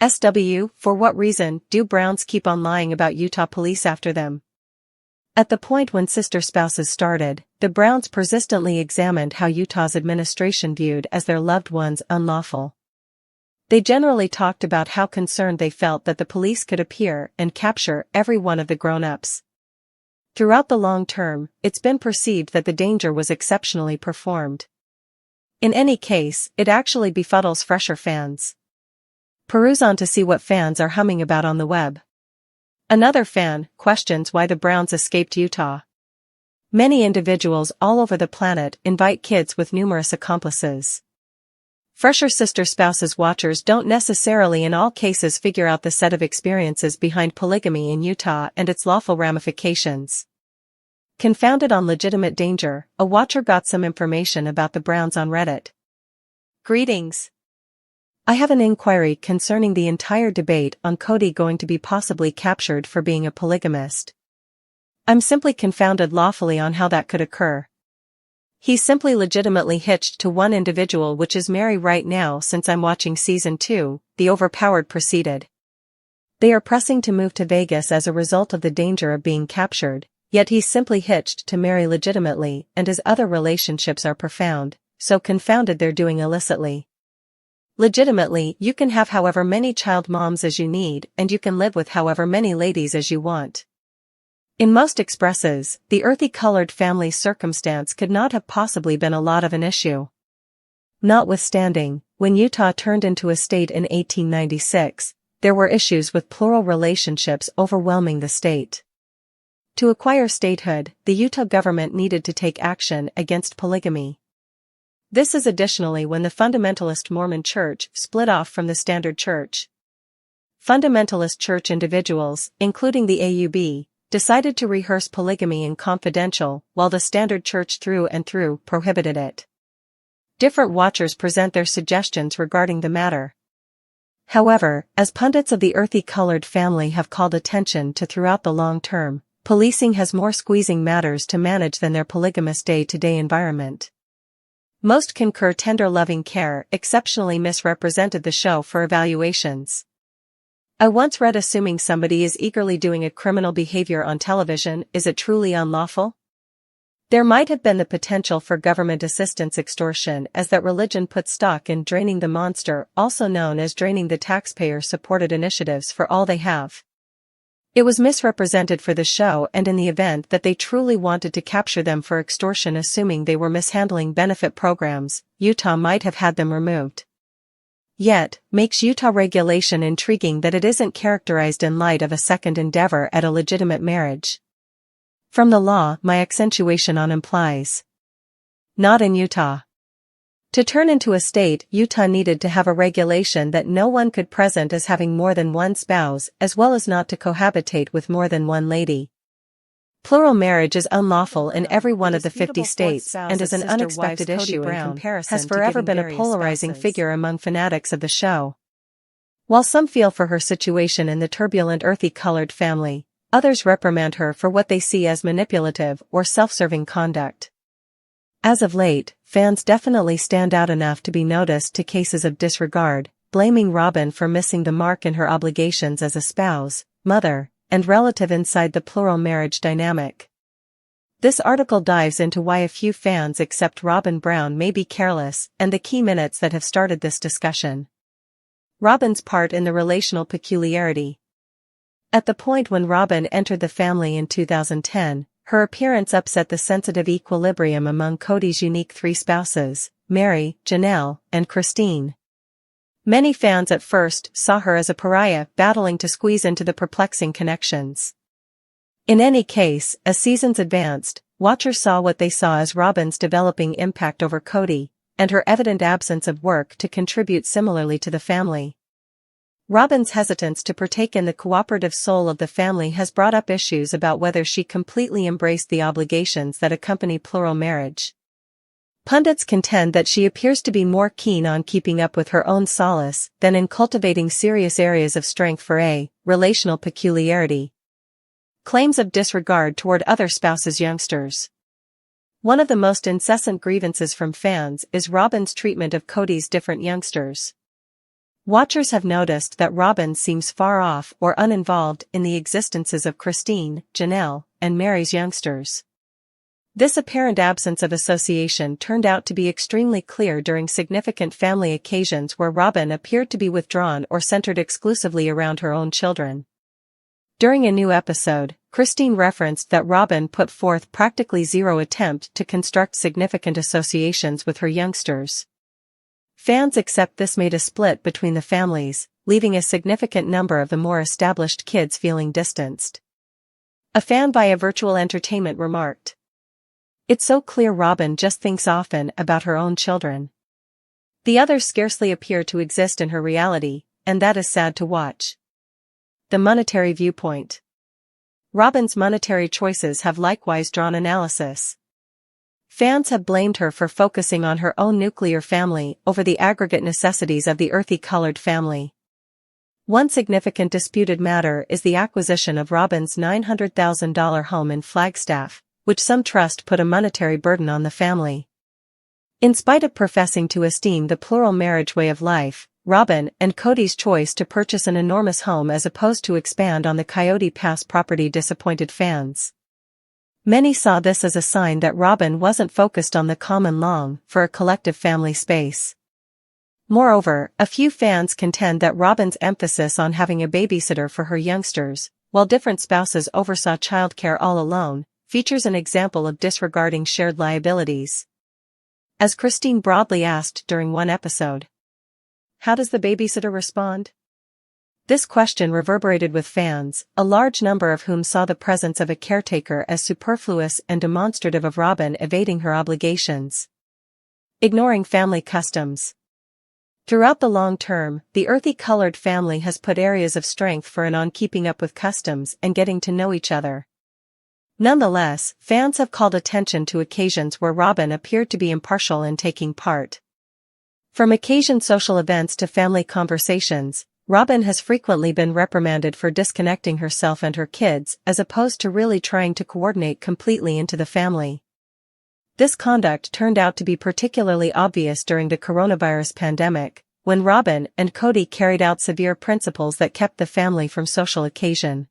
SW, for what reason do Browns keep on lying about Utah police after them? At the point when sister spouses started, the Browns persistently examined how Utah's administration viewed as their loved ones unlawful. They generally talked about how concerned they felt that the police could appear and capture every one of the grown-ups. Throughout the long term, it's been perceived that the danger was exceptionally performed. In any case, it actually befuddles fresher fans. Peruse on to see what fans are humming about on the web. Another fan questions why the Browns escaped Utah. Many individuals all over the planet invite kids with numerous accomplices. Fresher sister spouses watchers don't necessarily in all cases figure out the set of experiences behind polygamy in Utah and its lawful ramifications. Confounded on legitimate danger, a watcher got some information about the Browns on Reddit. Greetings. I have an inquiry concerning the entire debate on Kody going to be possibly captured for being a polygamist. I'm simply confounded lawfully on how that could occur. He's simply legitimately hitched to one individual, which is Mary right now. Since I'm watching season 2, the overpowered proceeded. They are pressing to move to Vegas as a result of the danger of being captured, yet he's simply hitched to Mary legitimately, and his other relationships are profound, so confounded they're doing illicitly. Legitimately, you can have however many child moms as you need, and you can live with however many ladies as you want. In most expresses, the earthy-colored family's circumstance could not have possibly been a lot of an issue. Notwithstanding, when Utah turned into a state in 1896, there were issues with plural relationships overwhelming the state. To acquire statehood, the Utah government needed to take action against polygamy. This is additionally when the fundamentalist Mormon Church split off from the Standard Church. Fundamentalist church individuals, including the AUB, decided to rehearse polygamy in confidential, while the Standard Church through and through prohibited it. Different watchers present their suggestions regarding the matter. However, as pundits of the earthy-colored family have called attention to throughout the long term, policing has more squeezing matters to manage than their polygamous day-to-day environment. Most concur tender loving care exceptionally misrepresented the show for evaluations. I once read assuming somebody is eagerly doing a criminal behavior on television, is it truly unlawful? There might have been the potential for government assistance extortion, as that religion put stock in draining the monster, also known as draining the taxpayer-supported initiatives for all they have. It was misrepresented for the show, and in the event that they truly wanted to capture them for extortion assuming they were mishandling benefit programs, Utah might have had them removed. Yet, makes Utah regulation intriguing that it isn't characterized in light of a second endeavor at a legitimate marriage. From the law, my accentuation on implies. Not in Utah. To turn into a state, Utah needed to have a regulation that no one could present as having more than one spouse, as well as not to cohabitate with more than one lady. Plural marriage is unlawful in every one of the 50 states, and is an unexpected issue in comparison has forever been a polarizing figure among fanatics of the show. While some feel for her situation in the turbulent earthy-colored family, others reprimand her for what they see as manipulative or self-serving conduct. As of late, fans definitely stand out enough to be noticed to cases of disregard, blaming Robin for missing the mark in her obligations as a spouse, mother, and relative inside the plural marriage dynamic. This article dives into why a few fans accept Robin Brown may be careless, and the key minutes that have started this discussion. Robin's part in the relational peculiarity. At the point when Robin entered the family in 2010, her appearance upset the sensitive equilibrium among Kody's unique three spouses, Mary, Janelle, and Christine. Many fans at first saw her as a pariah battling to squeeze into the perplexing connections. In any case, as seasons advanced, watchers saw what they saw as Robin's developing impact over Kody, and her evident absence of work to contribute similarly to the family. Robin's hesitance to partake in the cooperative soul of the family has brought up issues about whether she completely embraced the obligations that accompany plural marriage. Pundits contend that she appears to be more keen on keeping up with her own solace than in cultivating serious areas of strength for a relational peculiarity. Claims of disregard toward other spouses' youngsters. One of the most incessant grievances from fans is Robin's treatment of Kody's different youngsters. Watchers have noticed that Robin seems far off or uninvolved in the existences of Christine, Janelle, and Mary's youngsters. This apparent absence of association turned out to be extremely clear during significant family occasions where Robin appeared to be withdrawn or centered exclusively around her own children. During a new episode, Christine referenced that Robin put forth practically zero attempt to construct significant associations with her youngsters. Fans accept this made a split between the families, leaving a significant number of the more established kids feeling distanced. A fan via Virtual Entertainment remarked, "It's so clear Robin just thinks often about her own children. The others scarcely appear to exist in her reality, and that is sad to watch." The monetary viewpoint. Robin's monetary choices have likewise drawn analysis. Fans have blamed her for focusing on her own nuclear family over the aggregate necessities of the earthy-colored family. One significant disputed matter is the acquisition of Robin's $900,000 home in Flagstaff, which some trust put a monetary burden on the family. In spite of professing to esteem the plural marriage way of life, Robin and Kody's choice to purchase an enormous home as opposed to expand on the Coyote Pass property disappointed fans. Many saw this as a sign that Robin wasn't focused on the common long for a collective family space. Moreover, a few fans contend that Robin's emphasis on having a babysitter for her youngsters, while different spouses oversaw childcare all alone, features an example of disregarding shared liabilities. As Christine broadly asked during one episode, "How does the babysitter respond?" This question reverberated with fans, a large number of whom saw the presence of a caretaker as superfluous and demonstrative of Robin evading her obligations. Ignoring family customs. Throughout the long term, the earthy-colored family has put areas of strength for and on keeping up with customs and getting to know each other. Nonetheless, fans have called attention to occasions where Robin appeared to be impartial in taking part. From occasion social events to family conversations, Robin has frequently been reprimanded for disconnecting herself and her kids as opposed to really trying to coordinate completely into the family. This conduct turned out to be particularly obvious during the coronavirus pandemic, when Robin and Kody carried out severe principles that kept the family from social occasion.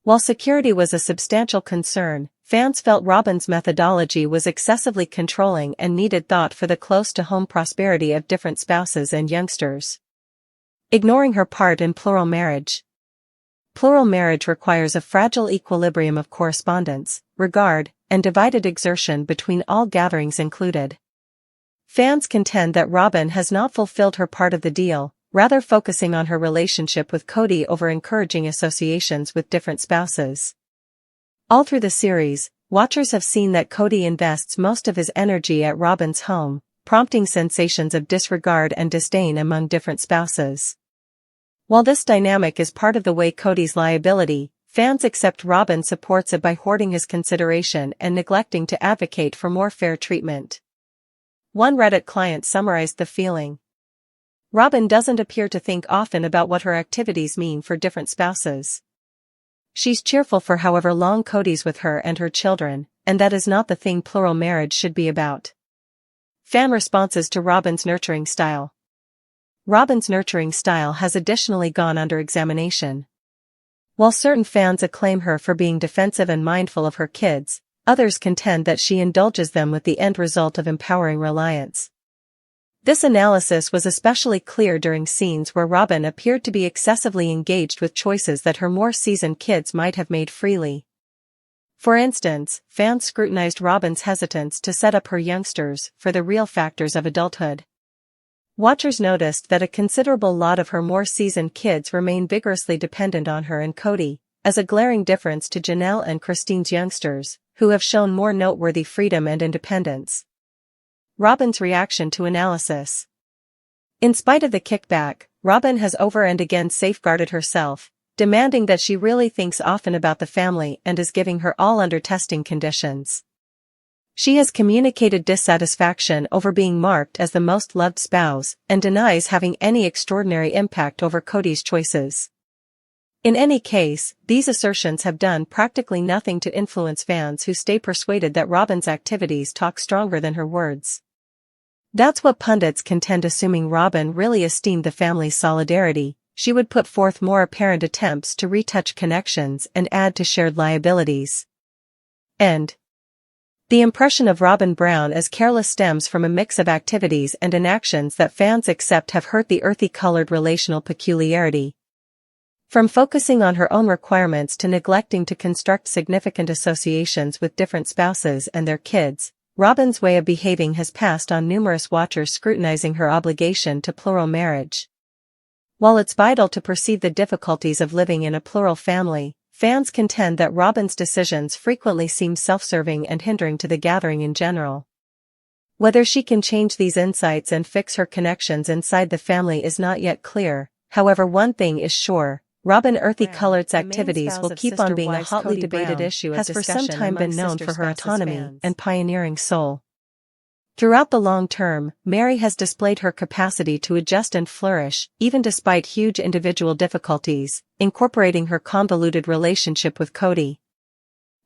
While security was a substantial concern, fans felt Robin's methodology was excessively controlling and needed thought for the close-to-home prosperity of different spouses and youngsters. Ignoring her part in plural marriage. Plural marriage requires a fragile equilibrium of correspondence, regard, and divided exertion between all gatherings included. Fans contend that Robin has not fulfilled her part of the deal, rather focusing on her relationship with Kody over encouraging associations with different spouses. All through the series, watchers have seen that Kody invests most of his energy at Robin's home, prompting sensations of disregard and disdain among different spouses. While this dynamic is part of the way Kody's liability, fans accept Robin supports it by hoarding his consideration and neglecting to advocate for more fair treatment. One Reddit client summarized the feeling. Robin doesn't appear to think often about what her activities mean for different spouses. She's cheerful for however long Kody's with her and her children, and that is not the thing plural marriage should be about. Fan responses to Robin's nurturing style. Robin's nurturing style has additionally gone under examination. While certain fans acclaim her for being defensive and mindful of her kids, others contend that she indulges them with the end result of empowering reliance. This analysis was especially clear during scenes where Robin appeared to be excessively engaged with choices that her more seasoned kids might have made freely. For instance, fans scrutinized Robin's hesitance to set up her youngsters for the real factors of adulthood. Watchers noticed that a considerable lot of her more seasoned kids remain vigorously dependent on her and Kody, as a glaring difference to Janelle and Christine's youngsters, who have shown more noteworthy freedom and independence. Robin's reaction to analysis. In spite of the kickback, Robin has over and again safeguarded herself, demanding that she really thinks often about the family and is giving her all under testing conditions. She has communicated dissatisfaction over being marked as the most loved spouse and denies having any extraordinary impact over Kody's choices. In any case, these assertions have done practically nothing to influence fans who stay persuaded that Robin's activities talk stronger than her words. That's what pundits contend, assuming Robyn really esteemed the family's solidarity. She would put forth more apparent attempts to retouch connections and add to shared liabilities. And the impression of Robyn Brown as careless stems from a mix of activities and inactions that fans accept have hurt the earthy-colored relational peculiarity. From focusing on her own requirements to neglecting to construct significant associations with different spouses and their kids, Robyn's way of behaving has passed on numerous watchers scrutinizing her obligation to plural marriage. While it's vital to perceive the difficulties of living in a plural family, fans contend that Robyn's decisions frequently seem self-serving and hindering to the gathering in general. Whether she can change these insights and fix her connections inside the family is not yet clear. However, one thing is sure: Robyn earthy-colored's activities will keep on being a hotly debated issue of discussion. Has for some time been known for her autonomy and pioneering soul. Throughout the long term, Meri has displayed her capacity to adjust and flourish, even despite huge individual difficulties, incorporating her convoluted relationship with Kody.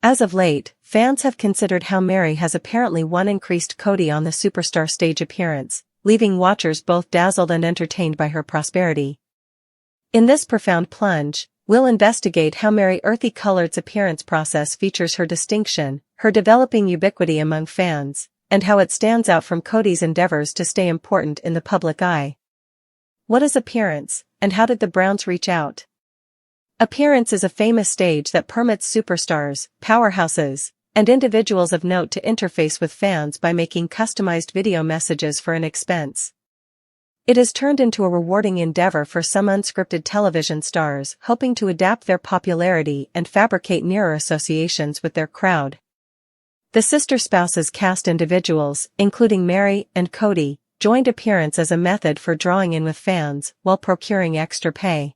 As of late, fans have considered how Meri has apparently increased Kody on the superstar stage appearance, leaving watchers both dazzled and entertained by her prosperity. In this profound plunge, we'll investigate how Meri earthy-colored's appearance process features her distinction, her developing ubiquity among fans, and how it stands out from Kody's endeavors to stay important in the public eye. What is appearance, and how did the Browns reach out? Appearance is a famous stage that permits superstars, powerhouses, and individuals of note to interface with fans by making customized video messages for an expense. It has turned into a rewarding endeavor for some unscripted television stars hoping to adapt their popularity and fabricate nearer associations with their crowd. The sister spouses cast individuals, including Meri and Kody, joined appearance as a method for drawing in with fans while procuring extra pay.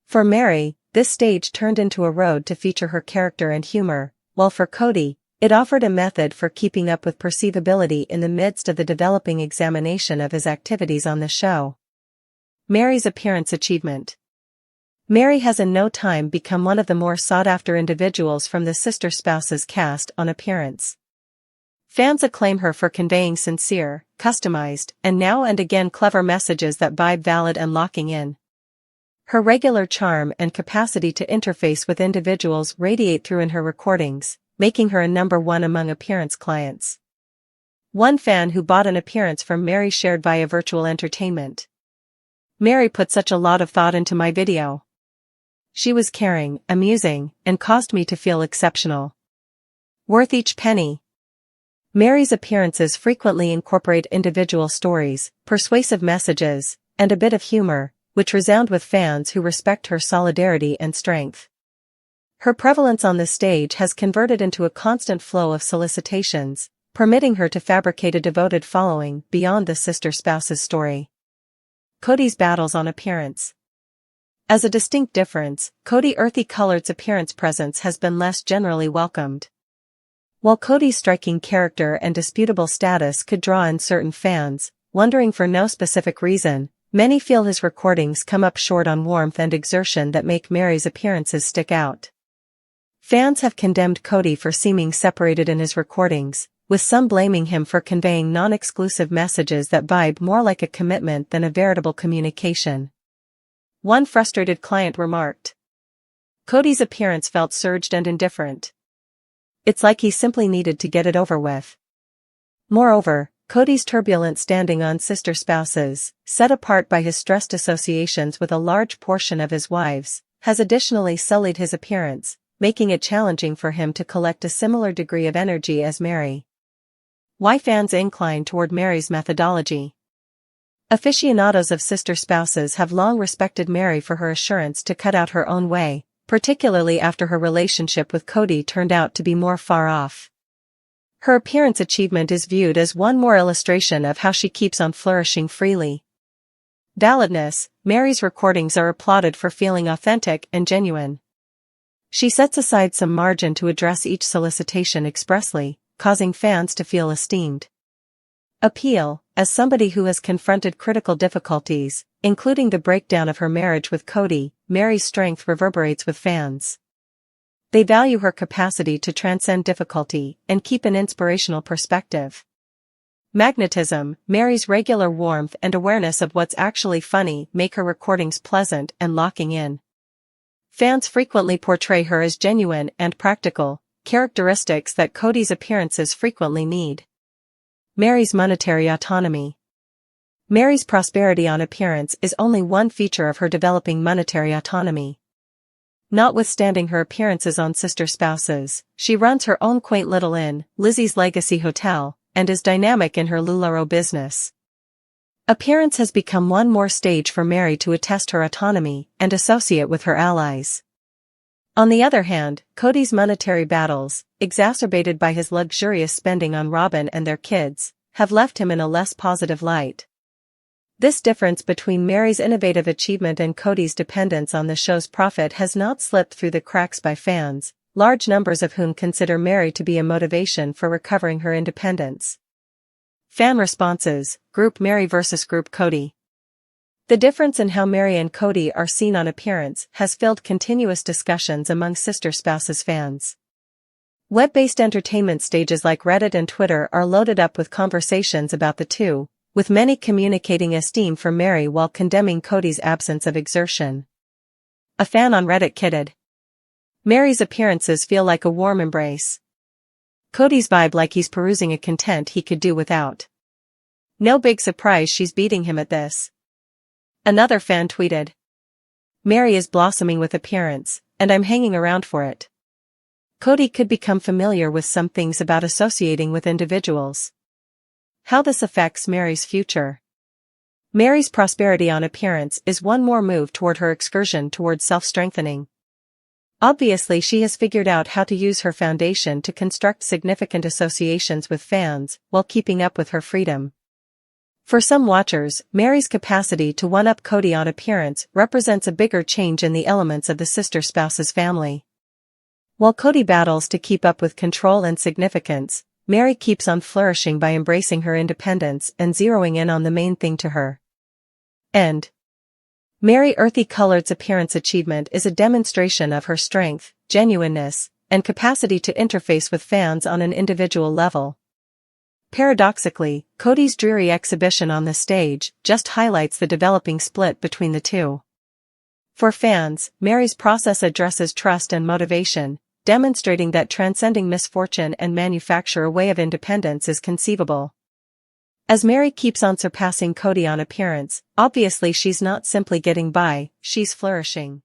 For Meri, this stage turned into a road to feature her character and humor, while for Kody, it offered a method for keeping up with perceivability in the midst of the developing examination of his activities on the show. Meri's appearance achievement. Meri has in no time become one of the more sought-after individuals from the sister spouses cast on appearance. Fans acclaim her for conveying sincere, customized, and now and again clever messages that vibe valid and locking in. Her regular charm and capacity to interface with individuals radiate through in her recordings, making her a #1 among appearance clients. One fan who bought an appearance from Meri shared via virtual entertainment: "Meri put such a lot of thought into my video. She was caring, amusing, and caused me to feel exceptional. Worth each penny." Meri's appearances frequently incorporate individual stories, persuasive messages, and a bit of humor, which resound with fans who respect her solidarity and strength. Her prevalence on the stage has converted into a constant flow of solicitations, permitting her to fabricate a devoted following beyond the sister spouse's story. Kody's battles on appearance. As a distinct difference, Kody earthy-colored's appearance presence has been less generally welcomed. While Kody's striking character and disputable status could draw in certain fans, wondering for no specific reason, many feel his recordings come up short on warmth and exertion that make Meri's appearances stick out. Fans have condemned Kody for seeming separated in his recordings, with some blaming him for conveying non-exclusive messages that vibe more like a commitment than a veritable communication. One frustrated client remarked, "Kody's appearance felt surged and indifferent. It's like he simply needed to get it over with." Moreover, Kody's turbulent standing on sister spouses, set apart by his stressed associations with a large portion of his wives, has additionally sullied his appearance, making it challenging for him to collect a similar degree of energy as Meri. Why fans incline toward Meri's methodology. Aficionados of sister spouses have long respected Meri for her assurance to cut out her own way, particularly after her relationship with Kody turned out to be more far off. Her appearance achievement is viewed as one more illustration of how she keeps on flourishing freely. Validness. Meri's recordings are applauded for feeling authentic and genuine. She sets aside some margin to address each solicitation expressly, causing fans to feel esteemed. Appeal. As somebody who has confronted critical difficulties, including the breakdown of her marriage with Kody, Meri's strength reverberates with fans. They value her capacity to transcend difficulty and keep an inspirational perspective. Magnetism. Mary's regular warmth and awareness of what's actually funny make her recordings pleasant and locking in. Fans frequently portray her as genuine and practical, characteristics that Kody's appearances frequently need. Mary's monetary autonomy. Mary's prosperity on appearance is only one feature of her developing monetary autonomy. Notwithstanding her appearances on sister spouses, she runs her own quaint little inn, Lizzie's Legacy Hotel, and is dynamic in her LuLaRoe business. Appearance has become one more stage for Mary to attest her autonomy and associate with her allies. On the other hand, Kody's monetary battles, exacerbated by his luxurious spending on Robyn and their kids, have left him in a less positive light. This difference between Mary's innovative achievement and Kody's dependence on the show's profit has not slipped through the cracks by fans, large numbers of whom consider Mary to be a motivation for recovering her independence. Fan responses: Group Mary vs. Group Kody. The difference in how Mary and Kody are seen on appearance has filled continuous discussions among sister spouses fans. Web-based entertainment stages like Reddit and Twitter are loaded up with conversations about the two, with many communicating esteem for Mary while condemning Kody's absence of exertion. A fan on Reddit kidded, "Mary's appearances feel like a warm embrace. Kody's vibe like he's perusing a content he could do without. No big surprise she's beating him at this." Another fan tweeted, "Mary is blossoming with appearance, and I'm hanging around for it. Kody could become familiar with some things about associating with individuals. How this affects Mary's future." Mary's prosperity on appearance is one more move toward her excursion towards self-strengthening. Obviously she has figured out how to use her foundation to construct significant associations with fans while keeping up with her freedom. For some watchers, Mary's capacity to one-up Kody on appearance represents a bigger change in the elements of the sister spouse's family. While Kody battles to keep up with control and significance, Mary keeps on flourishing by embracing her independence and zeroing in on the main thing to her. End. Mary Earthy Colored's appearance achievement is a demonstration of her strength, genuineness, and capacity to interface with fans on an individual level. Paradoxically, Kody's dreary exhibition on the stage just highlights the developing split between the two. For fans, Mary's process addresses trust and motivation, demonstrating that transcending misfortune and manufacture a way of independence is conceivable. As Mary keeps on surpassing Kody on appearance, obviously she's not simply getting by, she's flourishing.